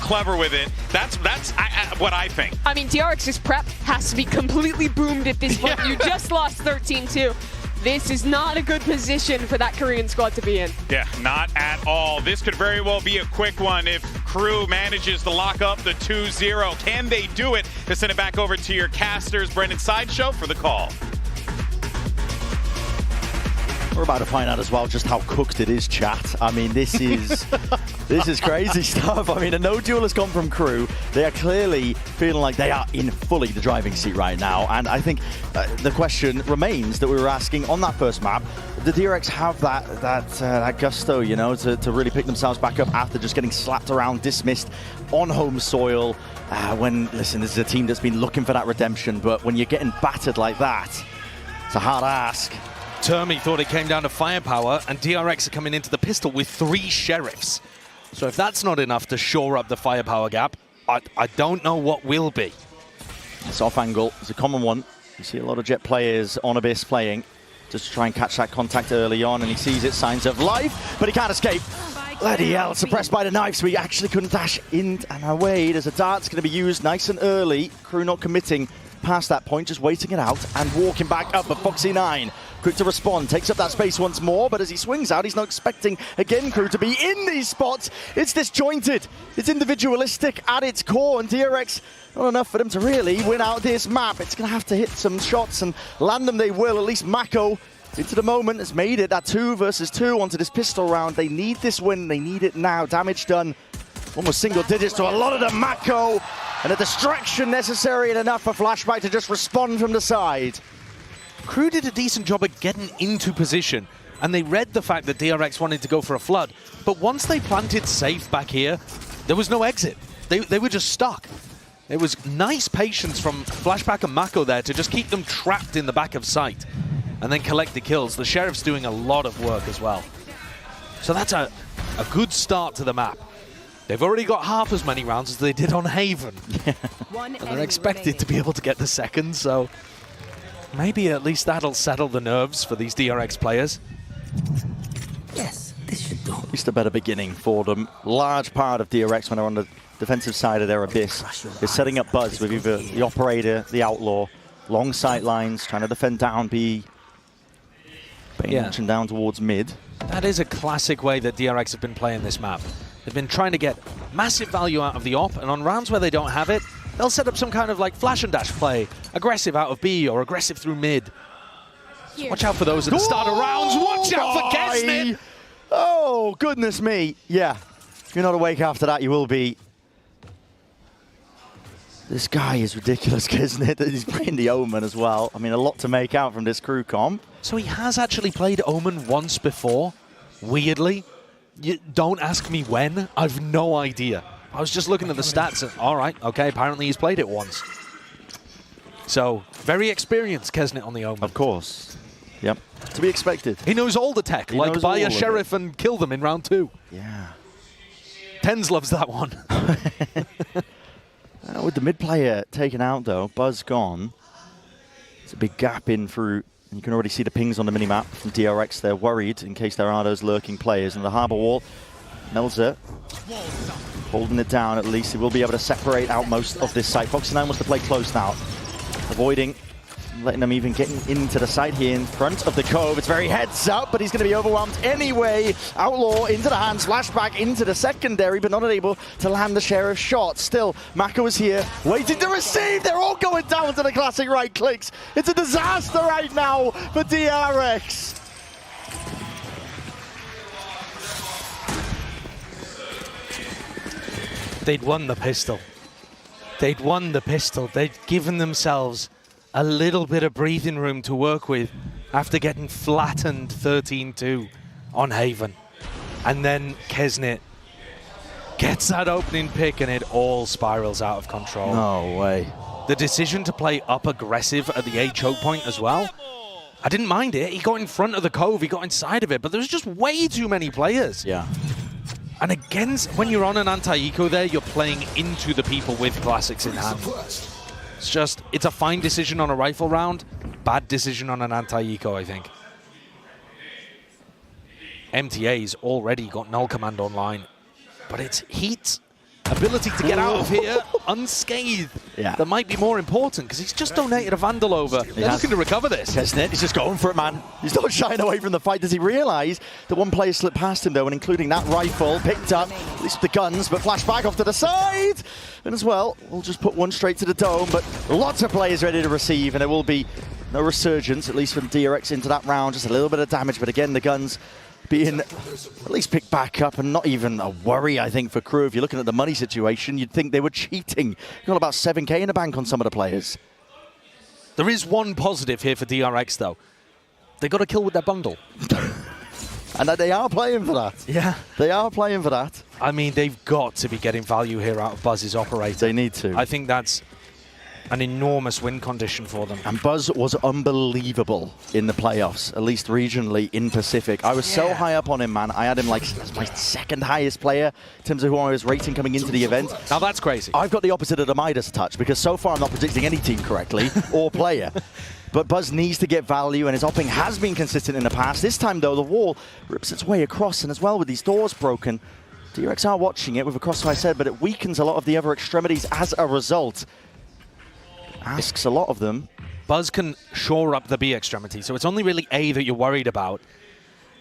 clever with it. That's what I think. I mean, DRX's prep has to be completely boomed at this point. You just lost 13-2. This is not a good position for that Korean squad to be in. Yeah, not at all. This could very well be a quick one if Kru manages to lock up the 2-0. Can they do it? To send it back over to your casters, Brendan Sideshow, for the call. We're about to find out as well just how cooked it is, chat. I mean, this is this is crazy stuff. I mean, a no duel has come from Kru. They are clearly feeling like they are in fully the driving seat right now. And I think the question remains that we were asking on that first map. The DRX have that gusto, you know, to really pick themselves back up after just getting slapped around, dismissed on home soil. Listen, this is a team that's been looking for that redemption, but when you're getting battered like that, it's a hard ask. Termi thought it came down to firepower, and DRX are coming into the pistol with 3 sheriffs. So if that's not enough to shore up the firepower gap, I don't know what will be. This off angle is a common one. You see a lot of Jet players on Abyss playing just to try and catch that contact early on, and he sees it, signs of life, but he can't escape. Bloody hell, suppressed by the knife, so he actually couldn't dash in and away. There's a dart's going to be used nice and early. Kru not committing past that point, just waiting it out and walking back up. But Foxy9, quick to respond, takes up that space once more, but as he swings out, he's not expecting, again, Kru to be in these spots. It's disjointed, it's individualistic at its core, and DRX, not enough for them to really win out this map. It's going to have to hit some shots, and land them they will. At least Mako, into the moment, has made it. That 2 versus 2 onto this pistol round. They need this win, they need it now. Damage done, almost single digits to a lot of them. Mako, and a distraction necessary and enough for Flashback to just respond from the side. Kru did a decent job of getting into position, and they read the fact that DRX wanted to go for a flood. But once they planted safe back here, there was no exit. They were just stuck. It was nice patience from Flashback and Mako there to just keep them trapped in the back of sight and then collect the kills. The Sheriff's doing a lot of work as well. So that's a good start to the map. They've already got half as many rounds as they did on Haven. And they're expected to be able to get the second, so maybe at least that'll settle the nerves for these DRX players. Yes, this should do. At least a better beginning for them. Large part of DRX when they're on the defensive side of their Abyss is setting up Buzz with either the Operator, the Outlaw, long sight lines, trying to defend down B, paying attention down towards mid. That is a classic way that DRX have been playing this map. They've been trying to get massive value out of the op, and on rounds where they don't have it, they'll set up some kind of like flash and dash play, aggressive out of B or aggressive through mid. So watch out for those at the start of rounds. Watch out for Kesnit! Oh, goodness me. Yeah, if you're not awake after that, you will be. This guy is ridiculous, Kesnit. He's playing the Omen as well. I mean, a lot to make out from this Kru comp. So he has actually played Omen once before, weirdly. Don't ask me when. I've no idea. I was just looking at the stats and, all right, okay, apparently he's played it once. So, very experienced Kesnit on the Omen. Of course. Yep. To be expected. He knows all the tech, like buy a Sheriff and kill them in round 2. Yeah. Tens loves that one. With the mid player taken out, though, Buzz gone. It's a big gap in through. You can already see the pings on the minimap from DRX. They're worried in case there are those lurking players. And the Harbor Wall, Melzer holding it down at least. He will be able to separate out most of this site. Foxy9 wants to play close now. Avoiding, letting them even getting into the site here in front of the Cove. It's very heads up, but he's going to be overwhelmed anyway. Outlaw into the hands, flashback into the secondary, but not able to land the Sheriff shot. Still, Mako is here, waiting to receive. They're all going down to the classic right clicks. It's a disaster right now for DRX. They'd won the pistol. They'd won the pistol. They'd given themselves a little bit of breathing room to work with after getting flattened 13-2 on Haven. And then Kesnit gets that opening pick and it all spirals out of control. No way. The decision to play up aggressive at the A choke point as well, I didn't mind it. He got in front of the Cove, he got inside of it, but there was just way too many players. Yeah. And against, when you're on an anti-eco there, you're playing into the people with classics in hand. It's just, it's a fine decision on a rifle round, bad decision on an anti-eco, I think. MTA's already got null command online, but it's heat ability to get out of here unscathed. Yeah. That might be more important because he's just donated a Vandal over. They're looking to recover this. Chestnut, he's just going for it, man. He's not shying away from the fight. Does he realise that one player slipped past him, though, and including that rifle, picked up, at least the guns, but flashed back off to the side. And as well, we'll just put one straight to the dome, but lots of players ready to receive, and there will be no resurgence, at least from DRX into that round. Just a little bit of damage, but again, the guns being at least picked back up, and not even a worry, I think, for Kru. If you're looking at the money situation, you'd think they were cheating. You've got about 7K in the bank on some of the players. There is one positive here for DRX, though. They got a kill with their bundle. And they are playing for that. Yeah. They are playing for that. I mean, they've got to be getting value here out of Buzz's operator. They need to. I think that's an enormous win condition for them. And Buzz was unbelievable in the playoffs, at least regionally in Pacific. I was so high up on him, man. I had him like as my second highest player in terms of who I was rating coming into the event. Now that's crazy. I've got the opposite of the Midas touch because so far I'm not predicting any team correctly or player. But Buzz needs to get value, and his opping has been consistent in the past. This time, though, the wall rips its way across, and as well with these doors broken, DRX are watching it with a crossfire said, but it weakens a lot of the other extremities as a result. Asks a lot of them. Buzz can shore up the B extremity, so it's only really A that you're worried about.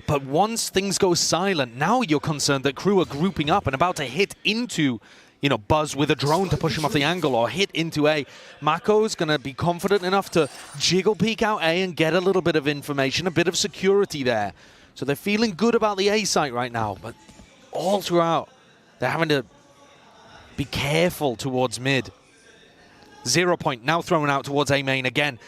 But once things go silent, now you're concerned that Kru are grouping up and about to hit into, you know, Buzz with a drone to push him off the angle, or hit into A. Mako's going to be confident enough to jiggle peek out A and get a little bit of information, a bit of security there. So they're feeling good about the A site right now, but all throughout, they're having to be careful towards mid. 0 point now thrown out towards A main again.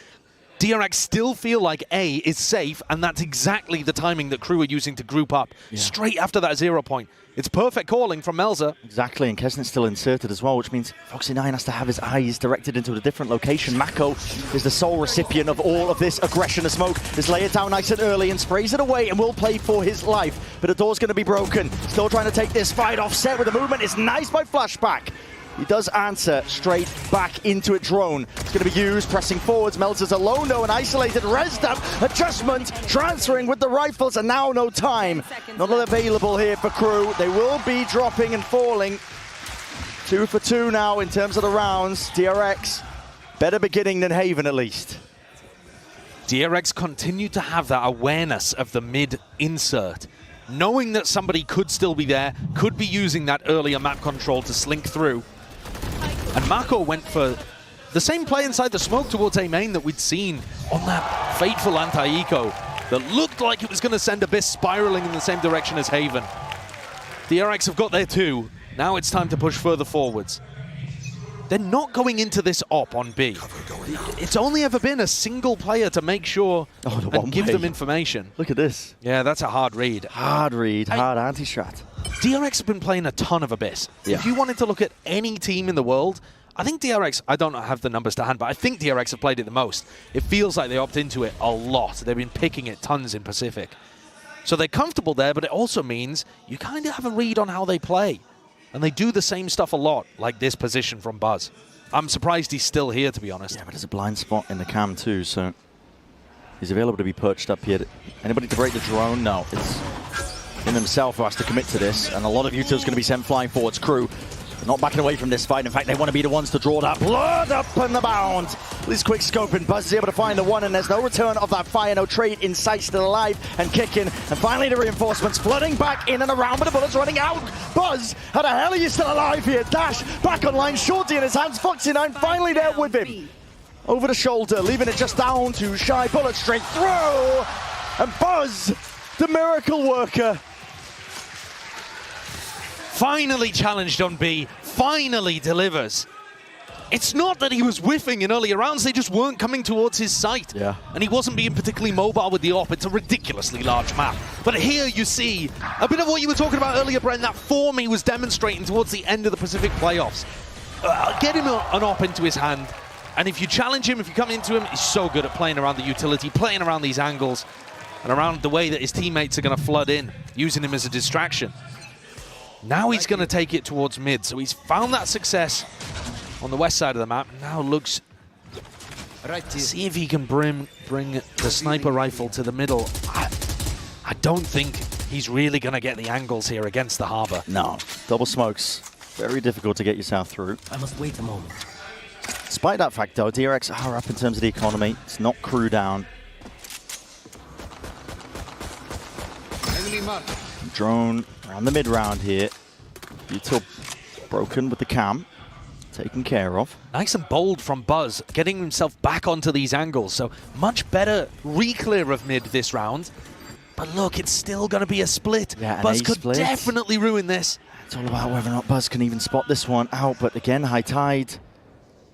DRX still feel like A is safe, and that's exactly the timing that Kru are using to group up. Straight after that 0 point. It's perfect calling from Melza. Exactly, and Kesnet's still inserted as well, which means Foxy9 has to have his eyes directed into a different location. Mako is the sole recipient of all of this aggression and smoke. Just lay it down nice and early and sprays it away and will play for his life. But the door's going to be broken. Still trying to take this fight offset with the movement. It's nice by Flashback. He does answer straight back into it. Drone. It's going to be used, pressing forwards. Melzer's alone, though, and isolated. Res up, adjustment, transferring with the rifles, and now no time. Not available here for Kru. They will be dropping and falling. 2 for 2 now in terms of the rounds. DRX, better beginning than Haven at least. DRX continue to have that awareness of the mid insert, knowing that somebody could still be there, could be using that earlier map control to slink through. And Mako went for the same play inside the smoke towards A main that we'd seen on that fateful anti-eco that looked like it was going to send Abyss spiraling in the same direction as Haven. DRX have got there too. Now it's time to push further forwards. They're not going into this op on B. It's only ever been a single player to make sure and give them information. Look at this. Yeah, that's a hard read. Hard read, hard anti-strat. DRX have been playing a ton of Abyss. Yeah. If you wanted to look at any team in the world, I think DRX, I don't have the numbers to hand, but I think DRX have played it the most. It feels like they opt into it a lot. They've been picking it tons in Pacific. So they're comfortable there, but it also means you kind of have a read on how they play. And they do the same stuff a lot, like this position from Buzz. I'm surprised he's still here, to be honest. Yeah, but there's a blind spot in the cam too, so he's available to be perched up here. Anybody to break the drone? No. It's him himself who has to commit to this, and a lot of Utah's going to be sent flying forwards. Kru not backing away from this fight. In fact, they want to be the ones to draw that blood up and the bound. This quick scope, and Buzz is able to find the one, and there's no return of that fire. No trade in sight, still alive and kicking. And finally, the reinforcements flooding back in and around, but the bullets running out. Buzz, how the hell are you still alive here? Dash back online, Shorty in his hands. Foxy9 finally there with him. Over the shoulder, leaving it just down to Shy. Bullet straight through. And Buzz, the miracle worker, finally challenged on B, finally delivers. It's not that he was whiffing in earlier rounds, they just weren't coming towards his sight. Yeah. And he wasn't being particularly mobile with the op. It's a ridiculously large map. But here you see a bit of what you were talking about earlier, Brent, that form he was demonstrating towards the end of the Pacific playoffs. Get him an op into his hand, and if you challenge him, if you come into him, he's so good at playing around the utility, playing around these angles, and around the way that his teammates are going to flood in, using him as a distraction. Now he's going to take it towards mid, so he's found that success on the west side of the map. Now looks to see if he can bring the sniper rifle to the middle. I don't think he's really going to get the angles here against the harbor. No, double smokes. Very difficult to get yourself through. I must wait a moment. Despite that fact, though, DRX are up in terms of the economy. It's not Kru down. Drone around the mid-round here. Util broken with the cam. Taken care of. Nice and bold from Buzz, getting himself back onto these angles. So much better re-clear of mid this round. But look, it's still going to be a split. Yeah, Buzz could definitely ruin this. It's all about whether or not Buzz can even spot this one out. But again, High Tide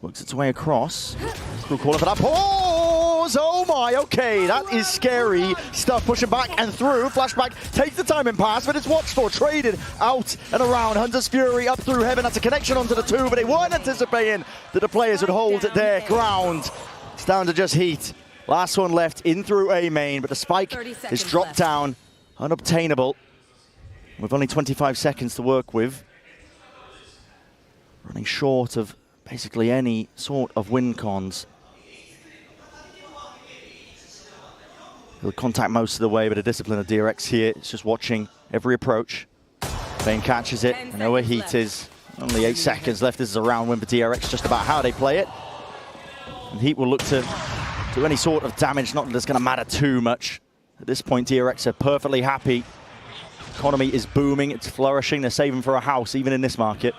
works its way across. Kru calling for that pause. Oh my, okay, that is scary stuff. Pushing back and through. Flashback takes the timing pass, but it's watched for. Traded out and around. Hunter's Fury up through heaven. That's a connection onto the two, but they weren't anticipating that the players would hold their ground. It's down to just Heat. Last one left in through A main, but the spike is dropped down. Unobtainable. With only 25 seconds to work with. Running short of basically any sort of win cons. He'll contact most of the way, but a discipline of DRX here. It's just watching every approach. Bane catches it. I know where Heat is. Only 8 seconds left. This is a round win for DRX, just about how they play it. And Heat will look to do any sort of damage. Not that it's going to matter too much. At this point, DRX are perfectly happy. Economy is booming. It's flourishing. They're saving for a house, even in this market.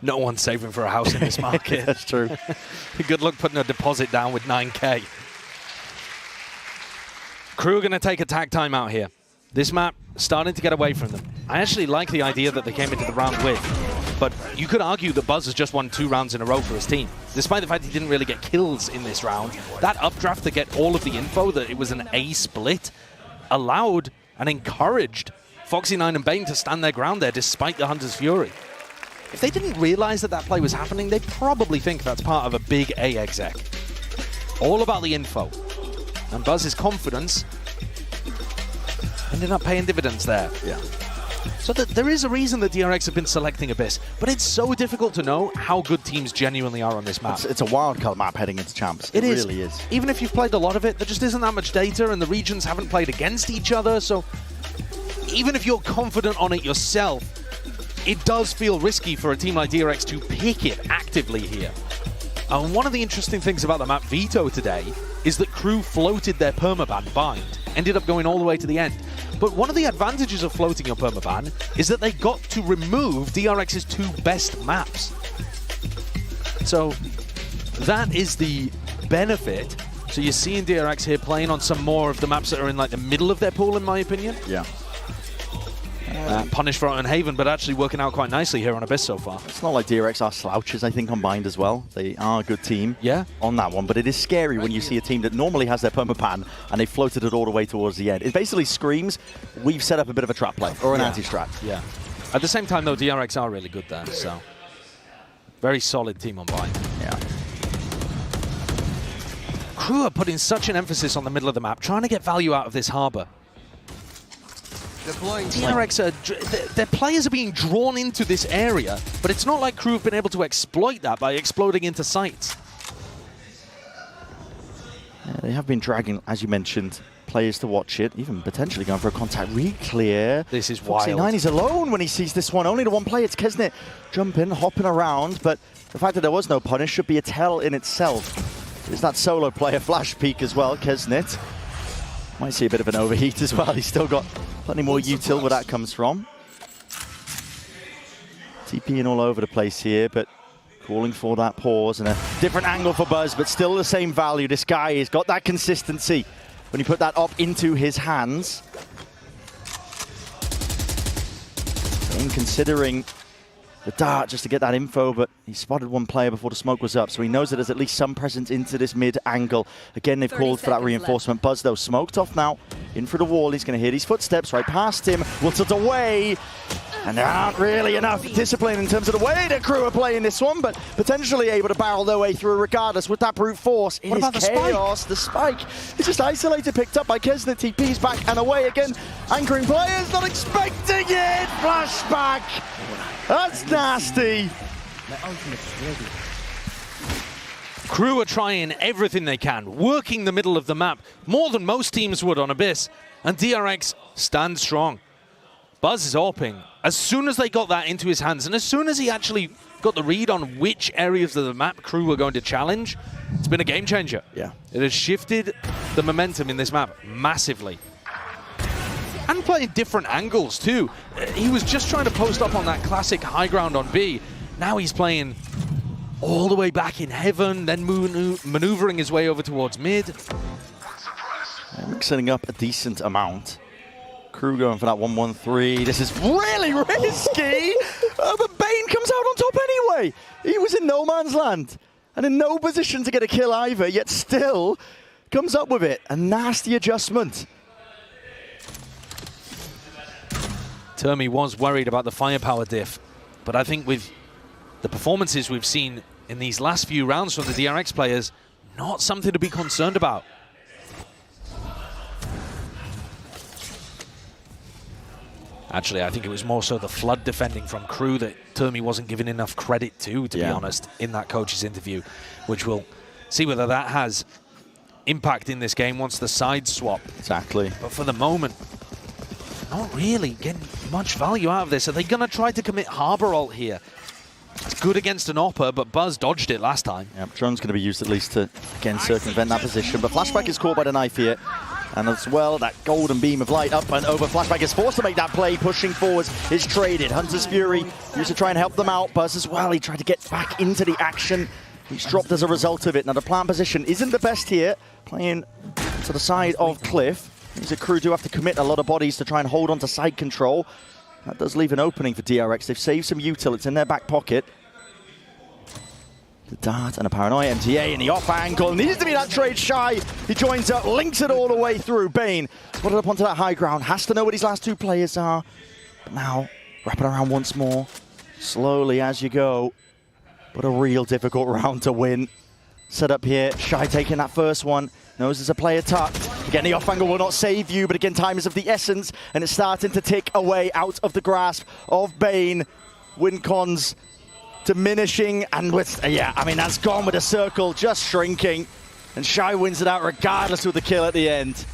No one's saving for a house in this market. That's true. Good luck putting a deposit down with 9K. Kru are going to take a tag time out here. This map starting to get away from them. I actually like the idea that they came into the round with, but you could argue that Buzz has just won 2 rounds in a row for his team. Despite the fact he didn't really get kills in this round, that updraft to get all of the info that it was an A split allowed and encouraged Foxy9 and Bane to stand their ground there despite the Hunter's Fury. If they didn't realize that that play was happening, they'd probably think that's part of a big A exec. All about the info. And Buzz's confidence ended up paying dividends there. Yeah. So there is a reason that DRX have been selecting Abyss, but it's so difficult to know how good teams genuinely are on this map. It's a wildcard map heading into Champs. It really is. Even if you've played a lot of it, there just isn't that much data, and the regions haven't played against each other, so even if you're confident on it yourself, it does feel risky for a team like DRX to pick it actively here. And one of the interesting things about the map Veto today is that Kru floated their permaban bind, ended up going all the way to the end. But one of the advantages of floating your permaban is that they got to remove DRX's 2 best maps. So that is the benefit. So you're seeing DRX here playing on some more of the maps that are in like the middle of their pool, in my opinion. Yeah. Punish Front and Haven, but actually working out quite nicely here on Abyss so far. It's not like DRX are slouches, I think, on Bind as well. They are a good team on that one, but it is scary when you see a team that normally has their permapan and they floated it all the way towards the end. It basically screams, we've set up a bit of a trap play, or an anti-strat. Yeah. At the same time, though, DRX are really good there, so very solid team on Bind. Yeah. Kru are putting such an emphasis on the middle of the map, trying to get value out of this harbor. DRX, their players are being drawn into this area, but it's not like Kru have been able to exploit that by exploding into sites. Yeah, they have been dragging, as you mentioned, players to watch it, even potentially going for a contact re-clear. This is wild. Foxy9 is alone when he sees this one. Only the one player, it's Kesnet jumping, hopping around, but the fact that there was no punish should be a tell in itself. There's that solo player flash peek as well, Kesnet. Might see a bit of an overheat as well. He's still got plenty more util where that comes from. TPing all over the place here, but calling for that pause and a different angle for Buzz, but still the same value. This guy has got that consistency when you put that up into his hands. And considering the dart just to get that info, but he spotted one player before the smoke was up, so he knows that there's at least some presence into this mid angle. Again, they've called for that reinforcement. Buzz, though, smoked off now. In for the wall, he's going to hear these footsteps right past him. Wilted away, and there aren't really enough discipline in terms of the way the Kru are playing this one, but potentially able to barrel their way through regardless with that brute force. It is chaos. The spike is just isolated, picked up by Kesnet. TP's back and away again. Anchoring players, not expecting it. Flashback. That's nasty. My ultimate is ready. Kru are trying everything they can, working the middle of the map, more than most teams would on Abyss, and DRX stand strong. Buzz is AWPing. As soon as they got that into his hands, and as soon as he actually got the read on which areas of the map Kru were going to challenge, it's been a game changer. Yeah. It has shifted the momentum in this map massively. And playing different angles too. He was just trying to post up on that classic high ground on B. Now he's playing all the way back in heaven, then maneuvering his way over towards mid. Mixing up a decent amount. Kru going for that 1-1-3. This is really risky, but Bane comes out on top anyway. He was in no man's land and in no position to get a kill either, yet still comes up with it. A nasty adjustment. Termi was worried about the firepower diff, but I think with the performances we've seen in these last few rounds from the DRX players, not something to be concerned about. Actually, I think it was more so the flood defending from Kru that Termi wasn't given enough credit to be honest, in that coach's interview, which we'll see whether that has impact in this game once the sides swap. Exactly. But for the moment, not really getting much value out of this. Are they going to try to commit Harbor ult here? It's good against an Opper, but Buzz dodged it last time. Yeah, drone's going to be used at least to, again, circumvent that position. But Flashback is caught by the knife here. And as well, that golden beam of light up and over. Flashback is forced to make that play. Pushing forwards is traded. Hunter's Fury used to try and help them out. Buzz as well, he tried to get back into the action. He's dropped as a result of it. Now the plant position isn't the best here. Playing to the side of Cliff. These Kru do have to commit a lot of bodies to try and hold on to side control. That does leave an opening for DRX. They've saved some util. It's in their back pocket. The dart and a paranoia. MTA in the off angle. Needs to be that trade. Shy. He joins up, links it all the way through. Bane spotted up onto that high ground. Has to know what his last two players are. But now, wrapping around once more. Slowly as you go. But a real difficult round to win. Set up here. Shy taking that first one. Knows there's a player tucked. Again, the off angle will not save you, but again, time is of the essence, and it's starting to tick away out of the grasp of Bane. Win cons diminishing, and with, yeah, I mean, that's gone with a circle just shrinking. And Shy wins it out regardless of the kill at the end.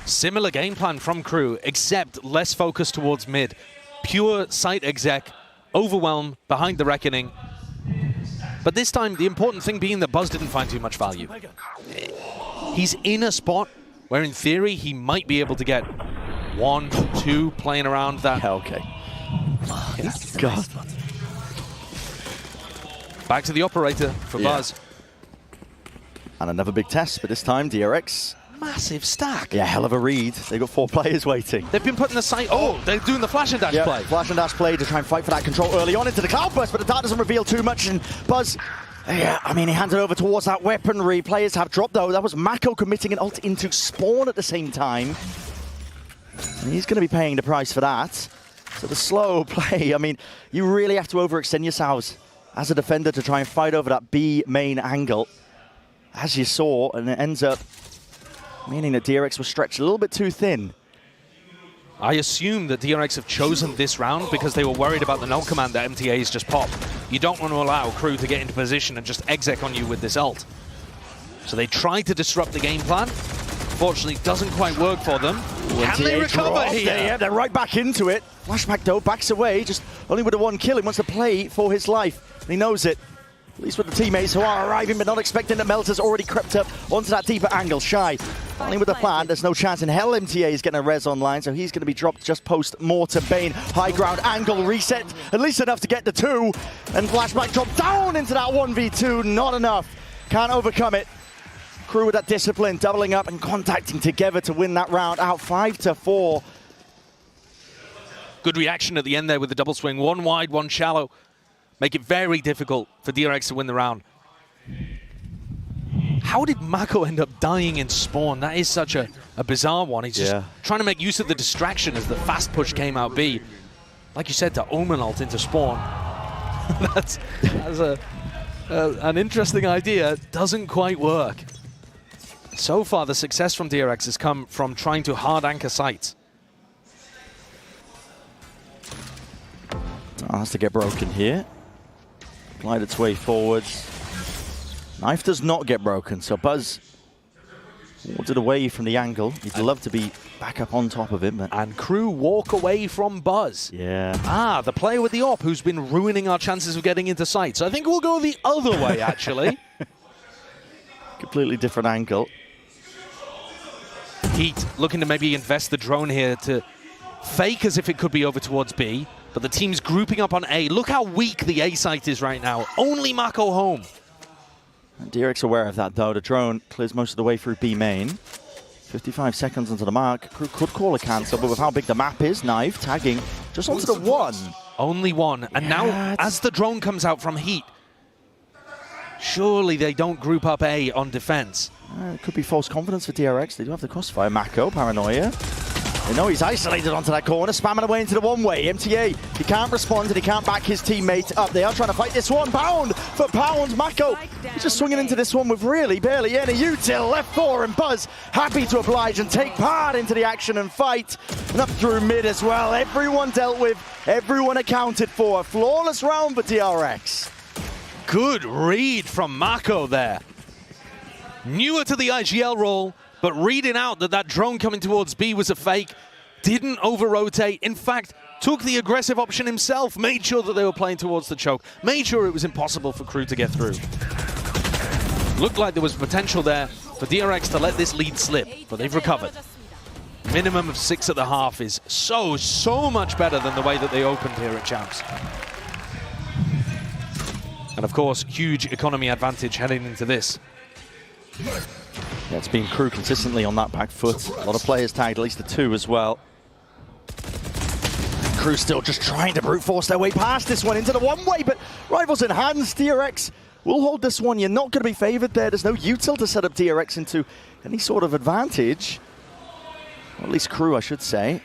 Similar game plan from Kru, except less focus towards mid. Pure site exec, overwhelm behind the reckoning. But this time, the important thing being that Buzz didn't find too much value. He's in a spot where, in theory, he might be able to get 1, 2 playing around that. Yeah, okay. God. Back to the operator for Buzz. And another big test, but this time, DRX. Massive stack. Yeah, hell of a read. They've got 4 players waiting. They've been putting the site. Oh, they're doing the flash and dash play. Flash and dash play to try and fight for that control early on into the cloudburst, but the dart doesn't reveal too much. And Buzz, yeah, I mean, he hands it over towards that weaponry. Players have dropped though. That was Mako committing an ult into spawn at the same time. And he's going to be paying the price for that. So the slow play, I mean, you really have to overextend yourselves as a defender to try and fight over that B main angle, as you saw, and it ends up meaning that DRX was stretched a little bit too thin. I assume that DRX have chosen this round because they were worried about the null command that MTA's just popped. You don't want to allow Kru to get into position and just exec on you with this ult. So they tried to disrupt the game plan. Fortunately, doesn't quite work for them. Can they recover here? Yeah, they're right back into it. Flashback though, backs away, just only with a 1 kill. He wants to play for his life, and he knows it. At least with the teammates who are arriving, but not expecting that Melter's already crept up onto that deeper angle. Shy, only with the plan, there's no chance in hell MTA is getting a res online, so he's going to be dropped just post-mortem. Bane, high ground, angle, reset, at least enough to get the 2. And Flashback dropped down into that 1v2, not enough. Can't overcome it. Kru with that discipline, doubling up and contacting together to win that round out 5-4. Good reaction at the end there with the double swing. 1 wide, 1 shallow. Make it very difficult for DRX to win the round. How did Mako end up dying in spawn? That is such a bizarre one. He's just trying to make use of the distraction as the fast push came out B. Like you said, to Omen ult into spawn. that's an interesting idea. Doesn't quite work. So far, the success from DRX has come from trying to hard anchor sites. Oh, has to get broken here. Glide its way forwards. Knife does not get broken, so Buzz Ordered away from the angle. He'd love to be back up on top of him, but... And Kru walk away from Buzz. Yeah. The player with the AWP who's been ruining our chances of getting into sight. So I think we'll go the other way, actually. Completely different angle. Heat looking to maybe invest the drone here to fake as if it could be over towards B. But the team's grouping up on A. Look how weak the A site is right now. Only Mako home. And DRX aware of that, though. The drone clears most of the way through B main. 55 seconds onto the mark. Kru could call a cancel, but with how big the map is, Knife tagging just onto the one. Only one. And now, as the drone comes out from Heat, surely they don't group up A on defense. It could be false confidence for DRX. They do have the crossfire. Mako, paranoia. They know he's isolated onto that corner, spamming away into the one-way. MTA, he can't respond and he can't back his teammate up. They are trying to fight this one. Pound for pound. Mako, he's just swinging into this one with really barely any util. Left 4 and Buzz happy to oblige and take part into the action and fight. And up through mid as well. Everyone dealt with, everyone accounted for. A flawless round for DRX. Good read from Mako there. Newer to the IGL role, but reading out that that drone coming towards B was a fake, didn't over-rotate, in fact, took the aggressive option himself, made sure that they were playing towards the choke, made sure it was impossible for Kru to get through. Looked like there was potential there for DRX to let this lead slip, but they've recovered. Minimum of 6 at the half is so much better than the way that they opened here at Champs. And of course, huge economy advantage heading into this. Yeah, it's been Kru consistently on that back foot. A lot of players tagged, at least the 2 as well. Kru still just trying to brute force their way past this one into the one-way, but rivals in hands. DRX will hold this one. You're not going to be favored there. There's no util to set up DRX into any sort of advantage. Or at least Kru, I should say.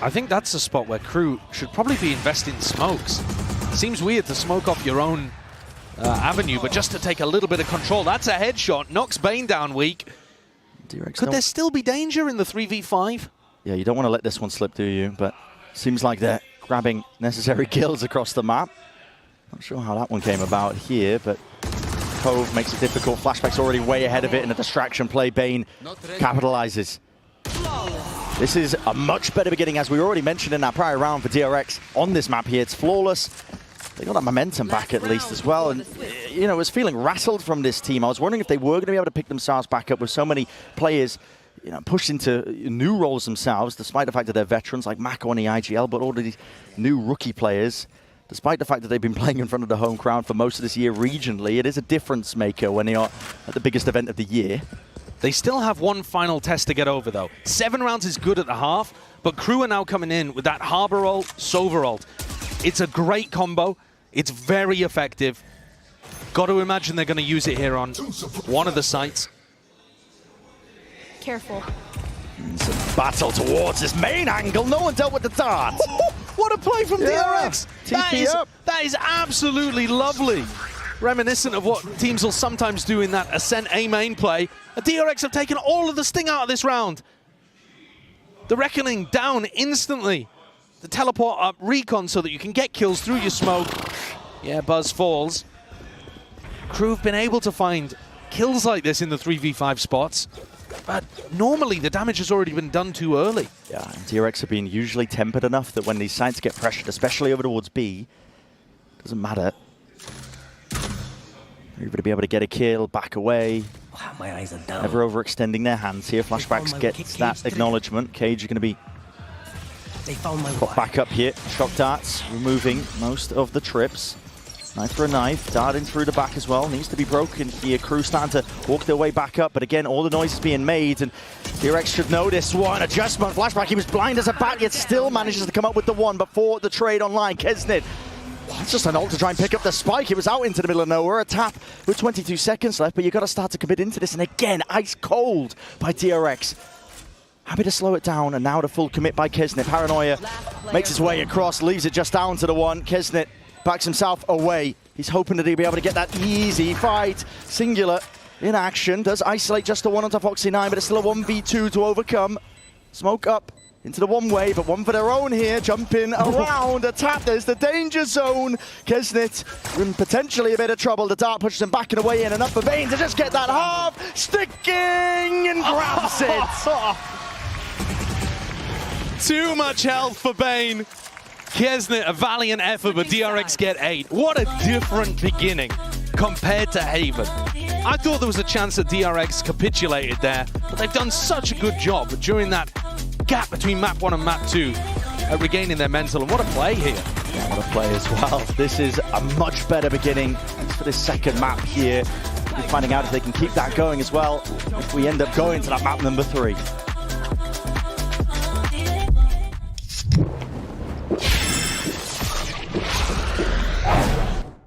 I think that's a spot where Kru should probably be investing smokes. Seems weird to smoke off your own avenue, but just to take a little bit of control. That's a headshot. Knocks Bane down weak. Could there still be danger in the 3v5? Yeah, you don't want to let this one slip, do you? But seems like they're grabbing necessary kills across the map. Not sure how that one came about here, but Cove makes it difficult. Flashback's already way ahead of it in a distraction play. Bane capitalizes. This is a much better beginning, as we already mentioned in that prior round for DRX on this map here. It's flawless. They got that momentum back at least as well, and you know, was feeling rattled from this team. I was wondering if they were going to be able to pick themselves back up with so many players, you know, pushed into new roles themselves, despite the fact that they're veterans like Mako on the IGL, but all of these new rookie players, despite the fact that they've been playing in front of the home crowd for most of this year regionally. It is a difference maker when they are at the biggest event of the year. They still have one final test to get over, though. 7 rounds is good at the half, but Kru are now coming in with that Harbor ult, Sova ult. It's a great combo. It's very effective. Got to imagine they're going to use it here on one of the sites. Careful. It's a battle towards this main angle. No one dealt with the dart. What a play from DRX. That is absolutely lovely. Reminiscent of what teams will sometimes do in that Ascent A main play. The DRX have taken all of the sting out of this round. The Reckoning down instantly. The teleport up recon so that you can get kills through your smoke. Yeah, Buzz falls. Kru have been able to find kills like this in the 3v5 spots, but normally the damage has already been done too early. Yeah, and DRX have been usually tempered enough that when these sites get pressured, especially over towards B, doesn't matter. They're able to be able to get a kill, back away. Wow, my eyes are down. Never overextending their hands here. Flashbacks gets that acknowledgement. Cage are going to be got back up here. Shock darts removing most of the trips. Knife for a knife, darting through the back as well. Needs to be broken here. Kru starting to walk their way back up, but again, all the noise is being made, and DRX should know this one. Adjustment, Flashback, he was blind as a bat, yet still manages to come up with the one before the trade online. Kesnit, it's just an ult to try and pick up the spike. It was out into the middle of nowhere. A tap with 22 seconds left, but you've got to start to commit into this, and again, ice cold by DRX. Happy to slow it down, and now the full commit by Kesnit. Paranoia makes his way across, leaves it just down to the one. Kesnit backs himself away. He's hoping that he'll be able to get that easy fight. Singular in action. Does isolate just the one onto Foxy 9, but it's still a 1v2 to overcome. Smoke up into the one way, but one for their own here, jumping around, attack, there's the danger zone. Kesnit in potentially a bit of trouble. The dart pushes him back and away in, enough for Bane to just get that half, sticking and grabs it. Too much health for Bane. Kesnit, a valiant effort, but DRX get 8. What a different beginning compared to Haven. I thought there was a chance that DRX capitulated there, but they've done such a good job during that gap between map 1 and map 2 at regaining their mental. And what a play here. Yeah, what a play as well. This is a much better beginning for this second map here. We're finding out if they can keep that going as well if we end up going to that map number 3.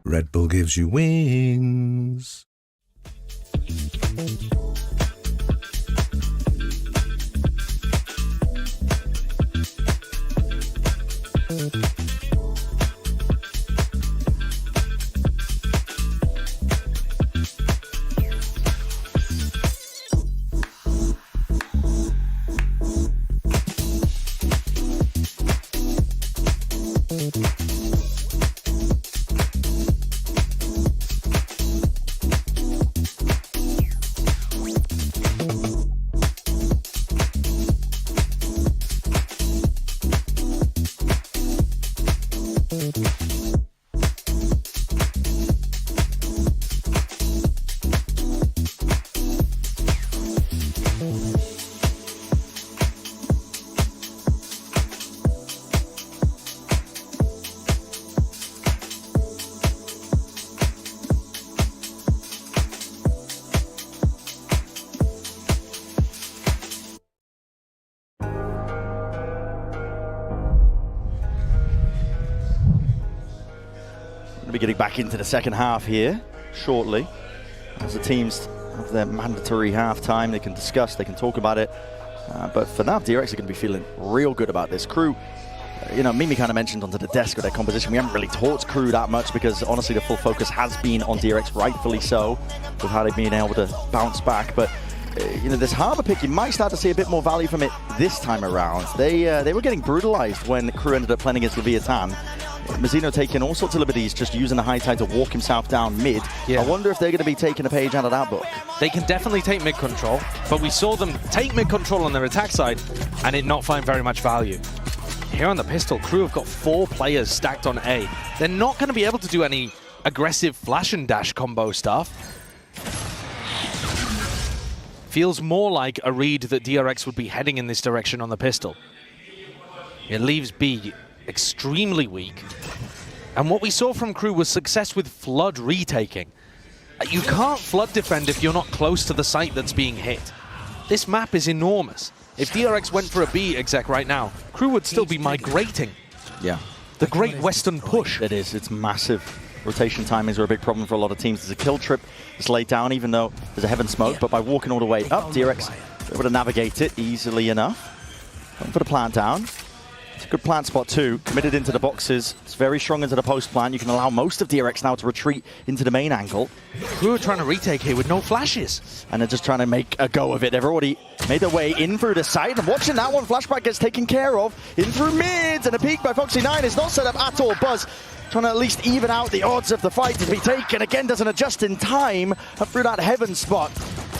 Red Bull gives you wings. We'll be getting back into the second half here shortly. As the teams have their mandatory half time, they can discuss, they can talk about it. But for now, DRX are going to be feeling real good about this. Kru, you know, Mimi kind of mentioned onto the desk with their composition. We haven't really talked Kru that much because honestly the full focus has been on DRX, rightfully so, with how they've been able to bounce back. But you know, this Harbor pick, you might start to see a bit more value from it this time around. They were getting brutalized when Kru ended up playing against Leviathan. Mazzino taking all sorts of liberties, just using the high tide to walk himself down mid. Yeah. I wonder if they're going to be taking a page out of that book. They can definitely take mid control, but we saw them take mid control on their attack side and it not find very much value. Here on the pistol, Kru have got 4 players stacked on A. They're not going to be able to do any aggressive flash and dash combo stuff. Feels more like a read that DRX would be heading in this direction on the pistol. It leaves B extremely weak. And what we saw from Kru was success with flood retaking. You can't flood defend if you're not close to the site that's being hit. This map is enormous. If DRX went for a B exec right now, Kru would still be migrating. Yeah. The Great Western Push. It is. It's massive. Rotation timings are a big problem for a lot of teams. There's a kill trip that's laid down, even though there's a heaven smoke, but by walking all the way up, DRX able to navigate it easily enough. Going for the plant down. It's a good plant spot too. Committed into the boxes. It's very strong into the post plant. You can allow most of DRX now to retreat into the main angle. Kru are trying to retake here with no flashes. And they're just trying to make a go of it. They've already made their way in through the side. And watching that one, flashback gets taken care of. In through mids, and a peek by Foxy9 is not set up at all. Buzz trying to at least even out the odds of the fight to be taken. Again, doesn't adjust in time up through that heaven spot.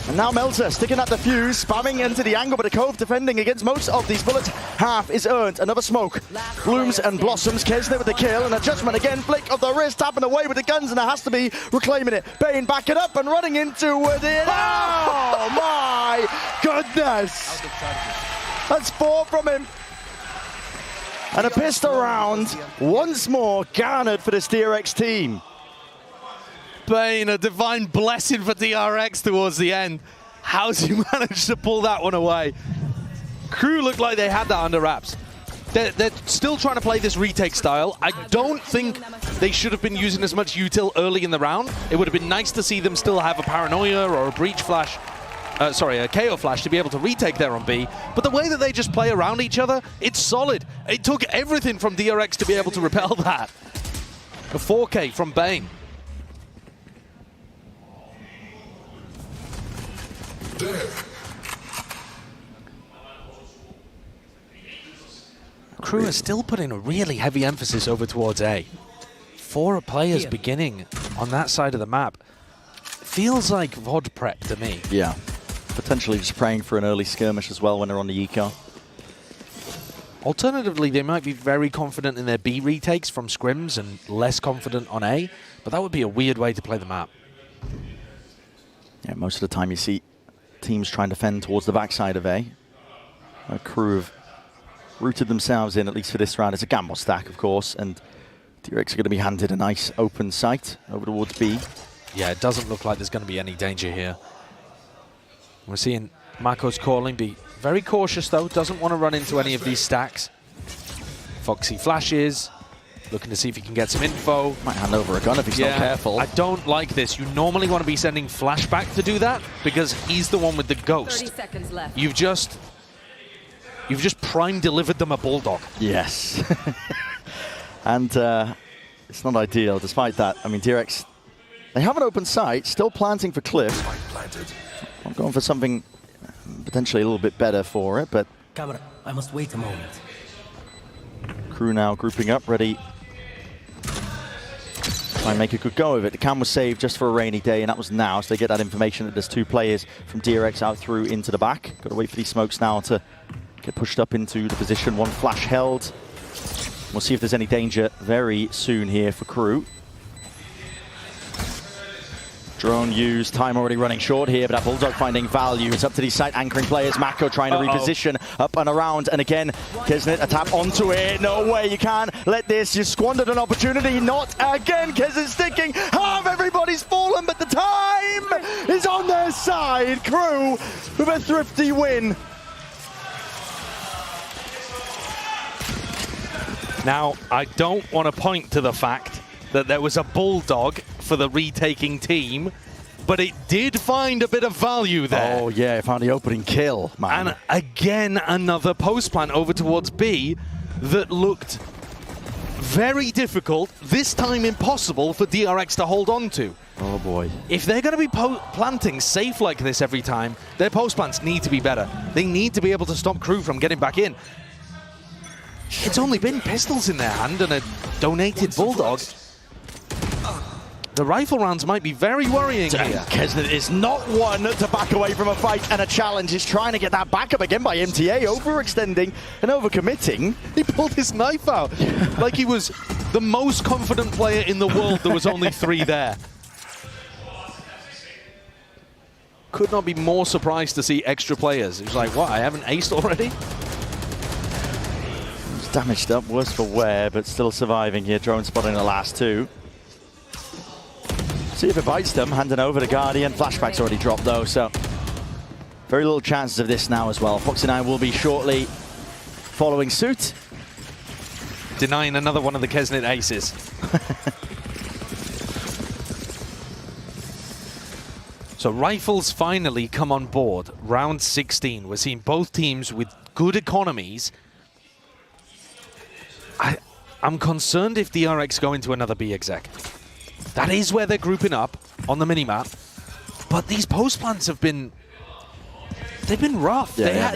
And now Melter sticking at the fuse, spamming into the angle, but a Cove defending against most of these bullets. Half is earned. Another smoke. Blooms and blossoms. Kesnit with the kill, and adjustment again. Flick of the wrist, tapping away with the guns, and it has to be reclaiming it. Bane backing up and running into it. Oh my goodness! That's 4 from him. And a pistol round once more garnered for this DRX team. Bane, a divine blessing for DRX towards the end. How's he managed to pull that one away? Kru looked like they had that under wraps. They're still trying to play this retake style. I don't think they should have been using as much util early in the round. It would have been nice to see them still have a paranoia or a breach flash. A KO flash to be able to retake there on B. But the way that they just play around each other, it's solid. It took everything from DRX to be able to repel that. A 4K from Bane. Kru are still putting a really heavy emphasis over towards A. 4 players beginning on that side of the map. Feels like VOD prep to me. Yeah. Potentially just praying for an early skirmish as well when they're on the eco. Alternatively, they might be very confident in their B retakes from scrims and less confident on A, but that would be a weird way to play the map. Yeah, most of the time you see teams trying to fend towards the backside of A. Kru have rooted themselves in, at least for this round. It's a gamble stack, of course, and DRX are going to be handed a nice open sight over towards B. Yeah, it doesn't look like there's going to be any danger here. We're seeing Mako's calling, be very cautious though, doesn't want to run into any of these stacks. Foxy flashes, looking to see if he can get some info. Might hand over a gun if he's not careful. I don't like this. You normally want to be sending flashback to do that because he's the one with the ghost. 30 seconds left. You've just prime delivered them a bulldog. Yes. And it's not ideal despite that. I mean, DRX, they have an open sight, still planting for Cliff. I'm going for something potentially a little bit better for it, but Camera, I must wait a moment. Kru now grouping up, ready. Try and make a good go of it. The cam was saved just for a rainy day, and that was now, so they get that information that there's 2 players from DRX out through into the back. Got to wait for these smokes now to get pushed up into the position. 1 flash held. We'll see if there's any danger very soon here for Kru. Drone used, time already running short here, but that Bulldog finding value. It's up to these site anchoring players. Mako trying to reposition up and around, and again, Kesnet a tap onto it. No way, you can't let this. You squandered an opportunity. Not again. Kesnet sticking. Half everybody's fallen, but the time is on their side. Kru with a thrifty win. Now, I don't want to point to the fact that there was a bulldog for the retaking team, but it did find a bit of value there. Oh yeah, it found the opening kill, man. And again, another post plant over towards B that looked very difficult, this time impossible for DRX to hold on to. Oh boy. If they're going to be planting safe like this every time, their post plants need to be better. They need to be able to stop Kru from getting back in. It's only been pistols in their hand and a donated bulldog. The rifle rounds might be very worrying here. Kesnet is not one to back away from a fight and a challenge. He's trying to get that back up again by MTA, overextending and overcommitting. He pulled his knife out like he was the most confident player in the world. There was only 3 there. Could not be more surprised to see extra players. He was like, what, I haven't aced already? He's damaged up, worse for wear, but still surviving here. Drone spotting the last 2. See if it bites them, handing over to Guardian. Flashback's already dropped though, so very little chances of this now as well. Foxy9 will be shortly following suit. Denying another one of the Kesnet aces. So rifles finally come on board. Round 16. We're seeing both teams with good economies. I'm concerned if DRX go into another B exec. That is where they're grouping up on the minimap. But these post plants have been... They've been rough. Yeah,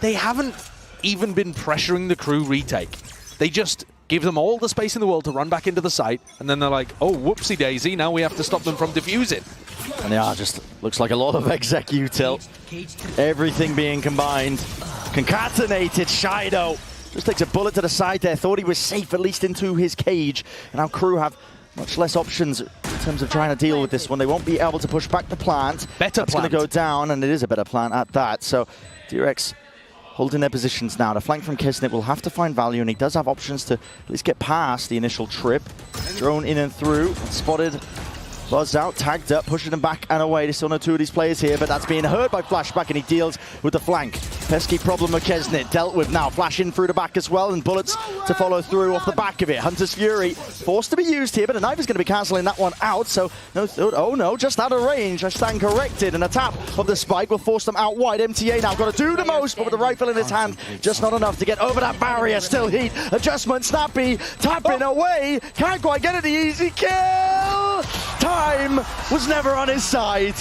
they haven't even been pressuring the Kru retake. They just give them all the space in the world to run back into the site, and then they're like, oh, whoopsie daisy, now we have to stop them from defusing. And yeah, just looks like a lot of exec util. Everything being combined. Concatenated, Shido just takes a bullet to the side there. Thought he was safe, at least into his cage. And now Kru have much less options in terms of trying to deal with this one. They won't be able to push back the plant. Better That's plant. going to go down, and it is a better plant at that. So DRX holding their positions now. The flank from Kesnet will have to find value, and he does have options to at least get past the initial trip. Drone in and through, spotted. Buzzed out, tagged up, pushing them back and away. There's still no 2 of these players here, but that's being heard by Flashback, and he deals with the flank. Pesky problem with Kesnet, dealt with now. Flash in through the back as well, and bullets to follow through off the back of it. Hunter's Fury forced to be used here, but a knife is going to be cancelling that one out, so no, oh no, just out of range. I stand corrected, and a tap of the spike will force them out wide. MTA now got to do the most, but with the rifle in his hand, just not enough to get over that barrier. Still heat, adjustment, snappy, tapping away, can't quite get it, the easy kill! Time was never on his side.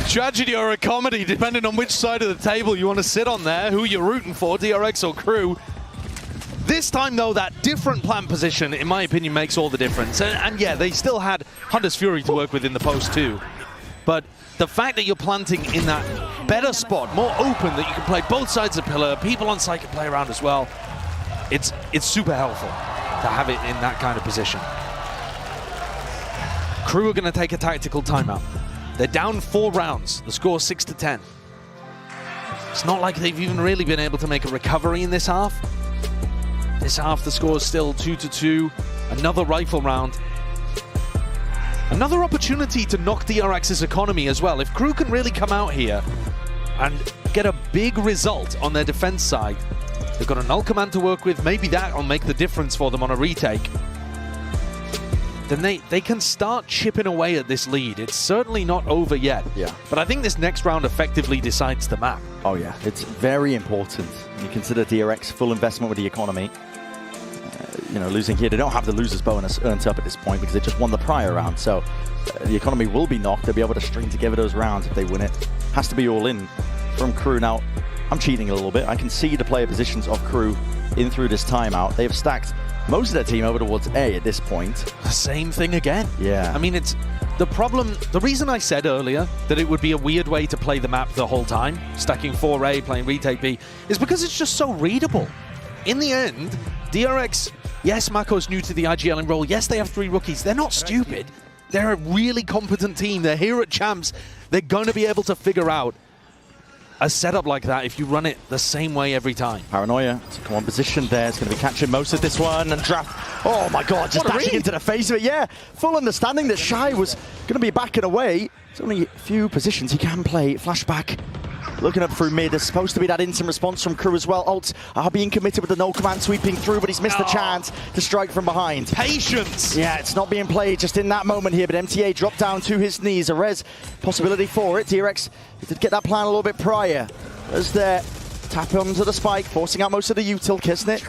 tragedy or a comedy, depending on which side of the table you want to sit on there, who you're rooting for, DRX or Kru. This time, though, that different plant position, in my opinion, makes all the difference. And yeah, they still had Hunter's Fury to work with in the post, too. But the fact that you're planting in that better spot, more open, that you can play both sides of the pillar, people on site can play around as well, it's super helpful to have it in that kind of position. Kru are going to take a tactical timeout. They're down 4 rounds. The score 6-10. It's not like they've even really been able to make a recovery in this half. This half, the score is still 2-2. Another rifle round. Another opportunity to knock DRX's economy as well. If Kru can really come out here and get a big result on their defense side, they've got a null command to work with. Maybe that will make the difference for them on a retake. Then they can start chipping away at this lead. It's certainly not over yet. Yeah. But I think this next round effectively decides the map. Oh yeah, it's very important. You consider DRX full investment with the economy. You know, losing here, they don't have the loser's bonus earned up at this point because they just won the prior round. So the economy will be knocked. They'll be able to string together those rounds if they win it. Has to be all in from Kru. Now, I'm cheating a little bit. I can see the player positions of Kru in through this timeout. They have stacked most of their team over towards A at this point. The same thing again. Yeah. I mean, it's the problem. The reason I said earlier that it would be a weird way to play the map the whole time, stacking 4A, playing retake B, is because it's just so readable. In the end, DRX, yes, Mako's new to the IGL role. Yes, they have 3 rookies. They're not stupid. They're a really competent team. They're here at Champs. They're going to be able to figure out a setup like that if you run it the same way every time. Paranoia to come on position there. It's going to be catching most of this one and draft. Oh my god, just dashing into the face of it. Yeah, full understanding that Shy was going to be backing away. There's only a few positions he can play. Flashback. Looking up through mid, there's supposed to be that instant response from Kru as well. Ults are being committed with the no command sweeping through, but he's missed the chance to strike from behind. Patience! Yeah, it's not being played just in that moment here, but MTA dropped down to his knees. A res possibility for it. DRX did get that plan a little bit prior. As there, tap onto the spike, forcing out most of the util, kissing it.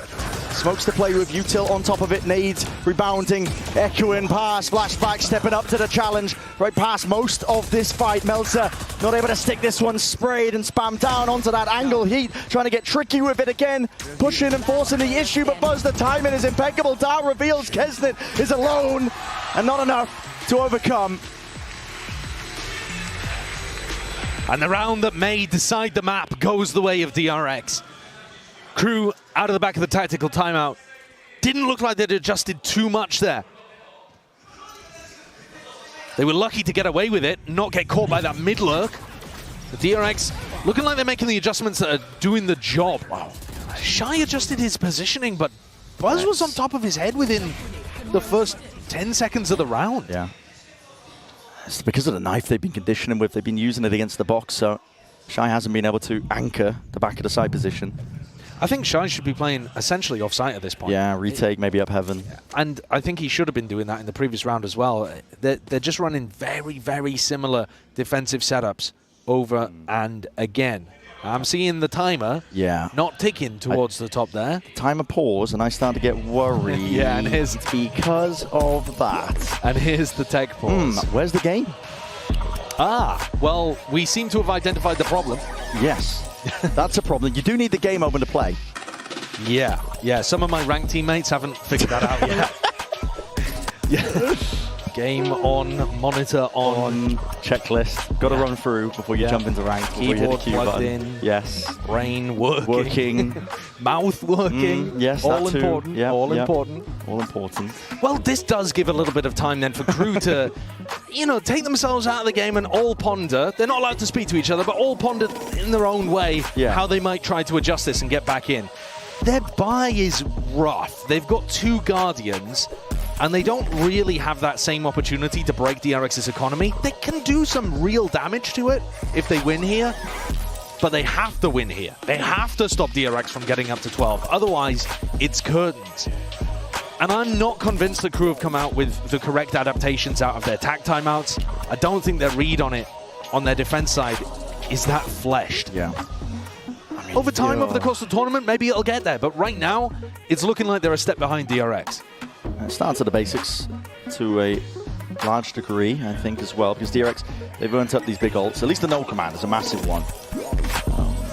Smokes to play with, util on top of it, nades, rebounding, echoing pass, flashback, stepping up to the challenge, right past most of this fight. Meltzer not able to stick this one, sprayed and spammed down onto that angle. Heat trying to get tricky with it again, pushing and forcing the issue, but Buzz, the timing is impeccable. Dart reveals Kesnet is alone, and not enough to overcome. And the round that may decide the map goes the way of DRX. Kru out of the back of the tactical timeout. Didn't look like they'd adjusted too much there. They were lucky to get away with it, not get caught by that mid lurk. The DRX looking like they're making the adjustments that are doing the job. Wow. Shy adjusted his positioning, but Buzz was on top of his head within the first 10 seconds of the round. Yeah. It's because of the knife they've been conditioning with. They've been using it against the box, so Shy hasn't been able to anchor the back of the side position. I think Shy should be playing essentially off-site at this point. Yeah, retake, maybe up heaven. And I think he should have been doing that in the previous round as well. They're just running very, very similar defensive setups over and again. I'm seeing the timer not ticking towards the top there. Timer pause, and I start to get worried. Yeah, and here's because of that. And here's the tech pause. Where's the game? Well, we seem to have identified the problem. Yes. That's a problem. You do need the game open to play. Yeah. Some of my ranked teammates haven't figured that out yet. Game on, monitor on. Checklist. Got to run through before you jump into rank. Keyboard plugged in. Yes. Brain working. Mouth working. Yes, all that too. important. Yep, all yep. important. All important. Well, this does give a little bit of time then for Kru to, take themselves out of the game and all ponder. They're not allowed to speak to each other, but all ponder in their own way how they might try to adjust this and get back in. Their buy is rough. They've got 2 Guardians, and they don't really have that same opportunity to break DRX's economy. They can do some real damage to it if they win here, but they have to win here. They have to stop DRX from getting up to 12. Otherwise, it's curtains. And I'm not convinced that Kru have come out with the correct adaptations out of their tac timeouts. I don't think their read on it, on their defense side, is that fleshed. Yeah. Over time, over the course of the tournament, maybe it'll get there. But right now, it's looking like they're a step behind DRX. It starts at the basics to a large degree, I think, as well, because DRX, they've earned up these big ults. At least the no command is a massive one.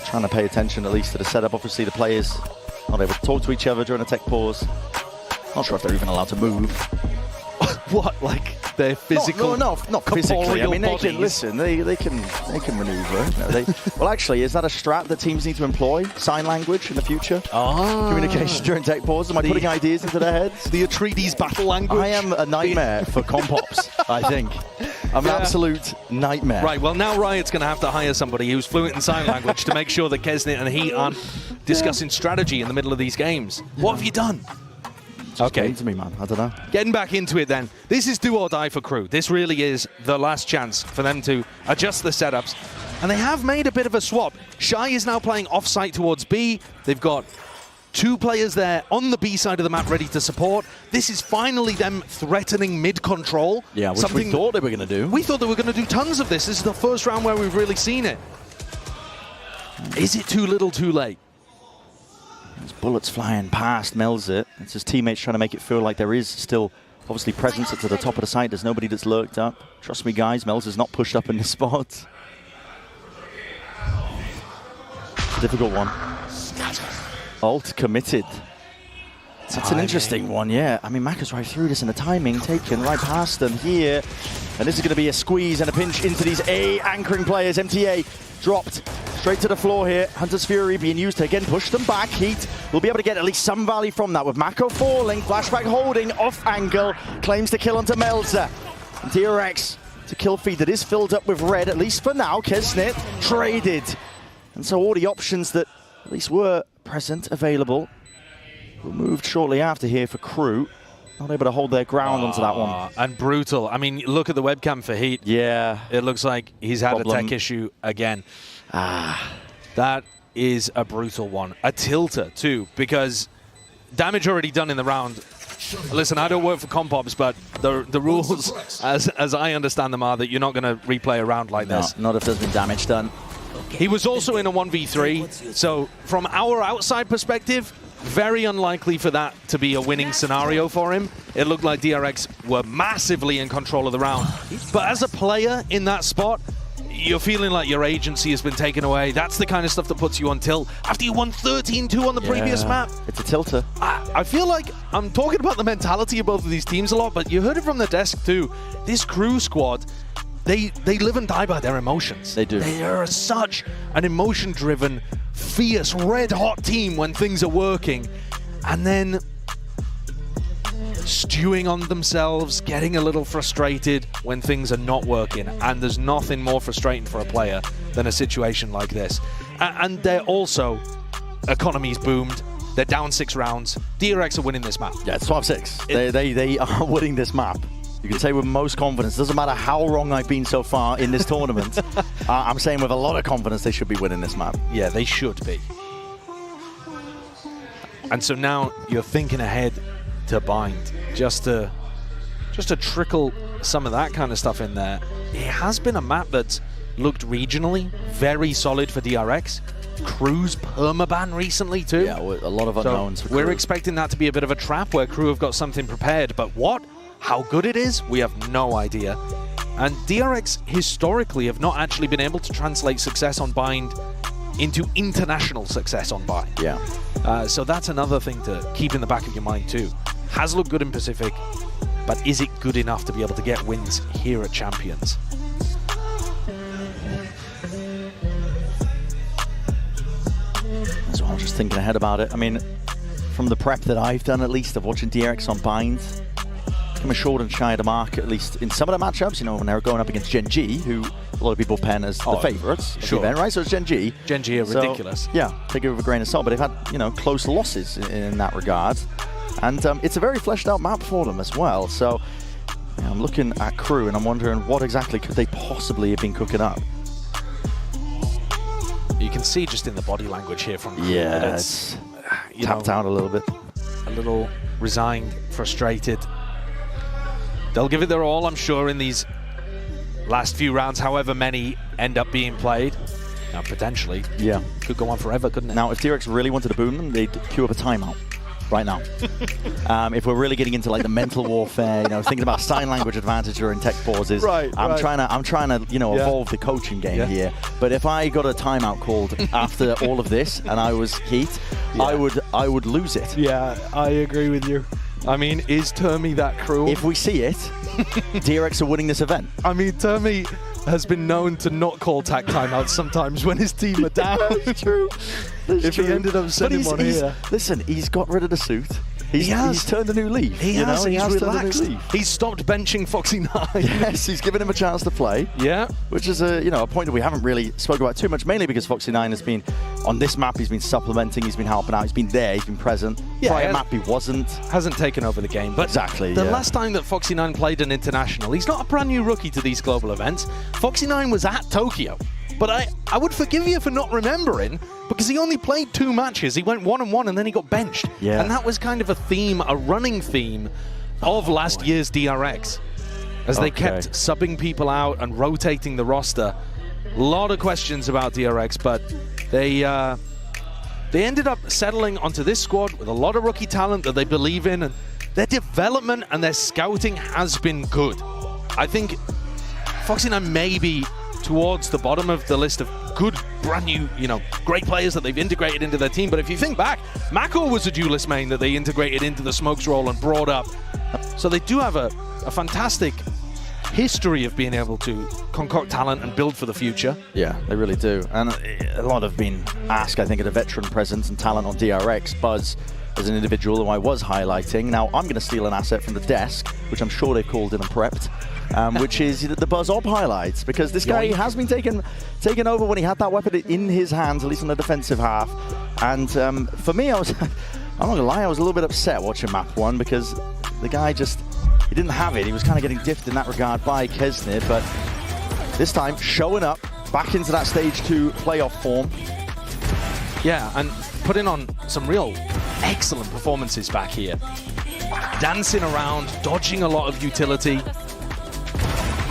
Trying to pay attention at least to the setup. Obviously, the players not able to talk to each other during a tech pause. Not sure if they're even allowed to move. What, like their physical? No, not physically. I mean, they can bodies. listen. They can maneuver. You know, well, actually, is that a strat that teams need to employ? Sign language in the future? Communication during tech pause. Am I putting ideas into their heads? The Atreides battle language. I am a nightmare for compops. I think I'm an absolute nightmare. Right. Well, now Riot's going to have to hire somebody who's fluent in sign language to make sure that Kesnit and he aren't discussing strategy in the middle of these games. What have you done? Okay. To me, man. I don't know. Getting back into it then. This is do or die for Kru. This really is the last chance for them to adjust the setups. And they have made a bit of a swap. Shy is now playing off-site towards B. They've got 2 players there on the B side of the map ready to support. This is finally them threatening mid-control. Yeah, which we thought they were going to do. We thought they were going to do tons of this. This is the first round where we've really seen it. Is it too little too late? There's bullets flying past, melts it. It's his teammates trying to make it feel like there is still obviously presence at the top of the site. There's nobody that's lurked up. Trust me, guys, Mel's is not pushed up in this spot. It's a difficult one. Ult committed. That's an interesting one, yeah. I mean, Maka's right through this, and the timing taken right past them here. And this is going to be a squeeze and a pinch into these A anchoring players. MTA dropped straight to the floor here. Hunter's Fury being used to again push them back. Heat will be able to get at least some value from that with Mako falling. Flashback holding off angle. Claims to kill onto Melza. And DRX to kill feed that is filled up with red, at least for now. Kesnit traded. And so all the options that at least were present, available, removed shortly after here for Kru. Not able to hold their ground onto that one. And brutal. I mean, look at the webcam for Heat. Yeah. It looks like he's had a tech issue again. That is a brutal one. A tilter, too, because damage already done in the round. Listen, I don't work for Compops, but the rules, as I understand them, are that you're not going to replay a round like this. Not if there's been damage done. He was also in a 1v3, so from our outside perspective, very unlikely for that to be a winning scenario for him. It looked like DRX were massively in control of the round. But as a player in that spot, you're feeling like your agency has been taken away. That's the kind of stuff that puts you on tilt. After you won 13-2 on the previous map. It's a tilter. I feel like I'm talking about the mentality of both of these teams a lot, but you heard it from the desk too. This Kru squad, they live and die by their emotions. They do. They are such an emotion-driven, fierce, red-hot team when things are working. And then stewing on themselves, getting a little frustrated when things are not working. And there's nothing more frustrating for a player than a situation like this. And they're also, economy's boomed. They're down 6 rounds. DRX are winning this map. Yeah, it's 12-6. They are winning this map. You can say with most confidence. Doesn't matter how wrong I've been so far in this tournament. I'm saying with a lot of confidence they should be winning this map. Yeah, they should be. And so now you're thinking ahead to Bind, just to trickle some of that kind of stuff in there. It has been a map that's looked regionally very solid for DRX. Kru's permaban recently too. Yeah, a lot of unknowns for Kru. We're expecting that to be a bit of a trap where Kru have got something prepared, but what? How good it is, we have no idea. And DRX historically have not actually been able to translate success on Bind into international success on Bind. Yeah. So that's another thing to keep in the back of your mind too. Has looked good in Pacific, but is it good enough to be able to get wins here at Champions? So I'm just thinking ahead about it. I mean, from the prep that I've done, at least, of watching DRX on Bind, come short and shy of the mark, at least in some of the matchups, you know, when they're going up against Gen G, who a lot of people pen as the favorites. Sure. Event, right? So it's Gen G. Gen G are ridiculous. Yeah, take it with a grain of salt, but they've had, you know, close losses in that regard. And it's a very fleshed out map for them as well. So yeah, I'm looking at Kru and I'm wondering what exactly could they possibly have been cooking up. You can see just in the body language here from Kru. Yeah, it's tapped out a little bit. A little resigned, frustrated. They'll give it their all, I'm sure, in these last few rounds, however many end up being played. Now, potentially. Yeah. Could go on forever, couldn't it? Now, if DRX really wanted to boom them, they'd queue up a timeout. right now. If we're really getting into like the mental warfare, thinking about sign language advantage during tech pauses, I'm trying to, evolve the coaching game here. But if I got a timeout called after all of this and I was Heat, I would lose it. Yeah, I agree with you. I mean, is Termi that cruel? If we see it, DRX are winning this event. I mean, Termi has been known to not call tack timeouts sometimes when his team are down. That's true. If he ended up sending one here. Listen, he's got rid of the suit. He's turned a new leaf. He has relaxed. Turned a new leaf. He's stopped benching Foxy 9. Yes, he's given him a chance to play. Yeah. Which is a point that we haven't really spoken about too much, mainly because Foxy 9 has been on this map, he's been supplementing, he's been helping out, he's been there, he's been present. Yeah, Prior map he wasn't. Hasn't taken over the game. But exactly. The last time that Foxy 9 played an international, he's not a brand new rookie to these global events. Foxy 9 was at Tokyo. But I would forgive you for not remembering, because he only played 2 matches. He went 1-1 and then he got benched. Yeah. And that was kind of a running theme of last year's DRX. As they kept subbing people out and rotating the roster. A lot of questions about DRX, but they ended up settling onto this squad with a lot of rookie talent that they believe in, and their development and their scouting has been good. I think Foxy 9 may be towards the bottom of the list of good, brand new, great players that they've integrated into their team. But if you think back, Mako was a duelist main that they integrated into the Smokes role and brought up. So they do have a fantastic history of being able to concoct talent and build for the future. Yeah, they really do. And a lot have been asked, I think, at a veteran presence and talent on DRX. Buzz as an individual who I was highlighting. Now, I'm going to steal an asset from the desk, which I'm sure they've called in and prepped, which is the Buzz Ob highlights, because this guy has been taken over when he had that weapon in his hands, at least in the defensive half. And for me, I'm not going to lie, I was a little bit upset watching map 1, because the guy he didn't have it. He was kind of getting diffed in that regard by Kesnid, but this time showing up back into that stage 2 playoff form. Yeah, and putting on some real excellent performances back here. Dancing around, dodging a lot of utility,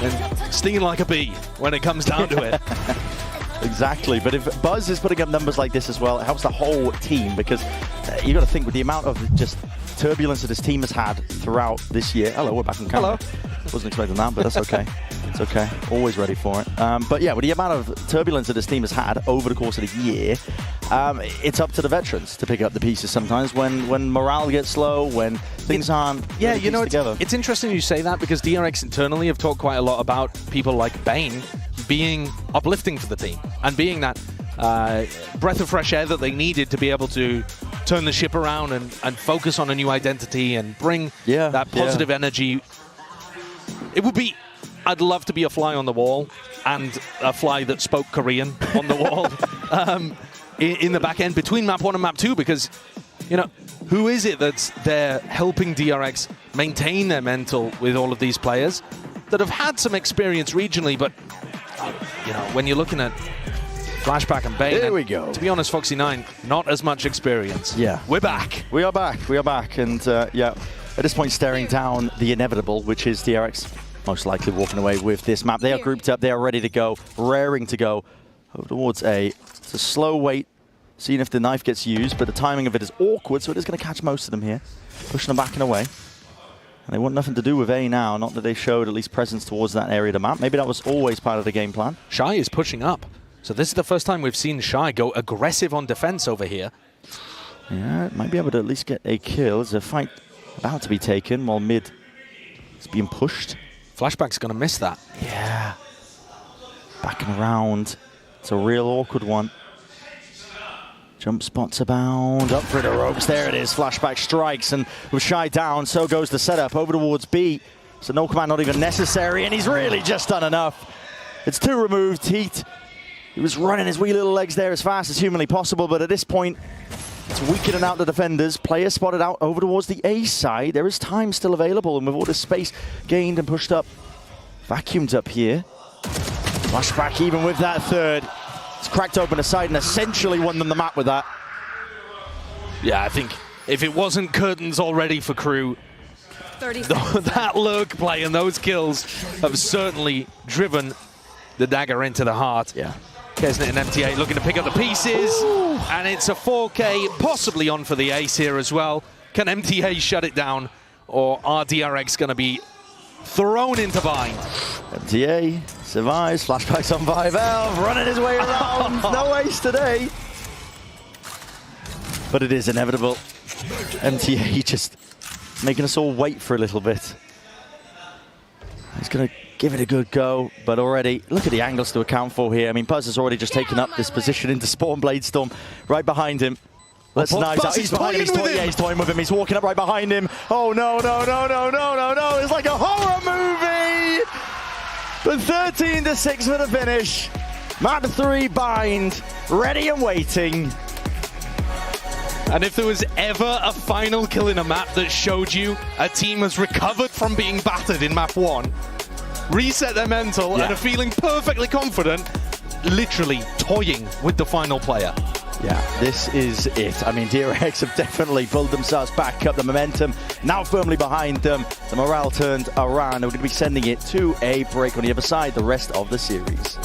and stinging like a bee when it comes down to it. Exactly, but if Buzz is putting up numbers like this as well, it helps the whole team, because you got to think with the amount of just turbulence that his team has had throughout this year. Hello, we're back on camera. Hello. Wasn't expecting that, but that's okay. It's okay. Always ready for it. But yeah, with the amount of turbulence that his team has had over the course of the year, it's up to the veterans to pick up the pieces sometimes when morale gets low, when things aren't together. It's interesting you say that, because DRX internally have talked quite a lot about people like Bane being uplifting for the team and being that breath of fresh air that they needed to be able to turn the ship around and focus on a new identity and bring that positive energy. I'd love to be a fly on the wall and a fly that spoke Korean on the wall in the back end between map 1 and map 2, because, who is it that's there helping DRX maintain their mental with all of these players that have had some experience regionally, but, when you're looking at Flashback and Bane, there we go. To be honest, Foxy 9, not as much experience. Yeah. We're back. We are back. And, at this point, staring down the inevitable, which is DRX most likely walking away with this map. They are grouped up. They are ready to go, raring to go over towards A. It's a slow wait, seeing if the knife gets used, but the timing of it is awkward, so it is going to catch most of them here, pushing them back and away. And they want nothing to do with A now, not that they showed at least presence towards that area of the map. Maybe that was always part of the game plan. Shy is pushing up. So this is the first time we've seen Shy go aggressive on defense over here. Yeah, might be able to at least get a kill. There's a fight about to be taken while mid is being pushed. Flashback's going to miss that. Yeah. Backing around. It's a real awkward one. Jump spots abound. Up through the ropes. There it is. Flashback strikes. And with Shy down, so goes the setup over towards B. So no command not even necessary. And he's really just done enough. It's 2 removed. Heat. He was running his wee little legs there as fast as humanly possible. But at this point, it's weakening out the defenders. Player spotted out over towards the A side. There is time still available, and with all this space gained and pushed up, vacuumed up here. Flashback even with that third. It's cracked open a side and essentially won them the map with that. Yeah, I think if it wasn't curtains already for Kru, that lurk play and those kills have certainly driven the dagger into the heart. Yeah. Kesnit and MTA looking to pick up the pieces. Ooh. And it's a 4K, possibly on for the ace here as well. Can MTA shut it down, or are DRX going to be thrown into bind? MTA survives, flashbacks on 5L, running his way around. No ace today. But it is inevitable. MTA just making us all wait for a little bit. He's going to give it a good go, but already, look at the angles to account for here. I mean, Buzz has already just taken up this position into Spawn Bladestorm right behind him. Let's nice out. He's behind him. He's toying with him. He's walking up right behind him. Oh, no, no, no, no, no, no, no. It's like a horror movie. But 13-6 for the finish. Map 3 bind, ready and waiting. And if there was ever a final kill in a map that showed you a team has recovered from being battered in map 1, reset their mental, and are feeling perfectly confident, literally toying with the final player. Yeah, this is it. I mean, DRX have definitely pulled themselves back up. The momentum now firmly behind them. The morale turned around. We're going to be sending it to a break on the other side the rest of the series.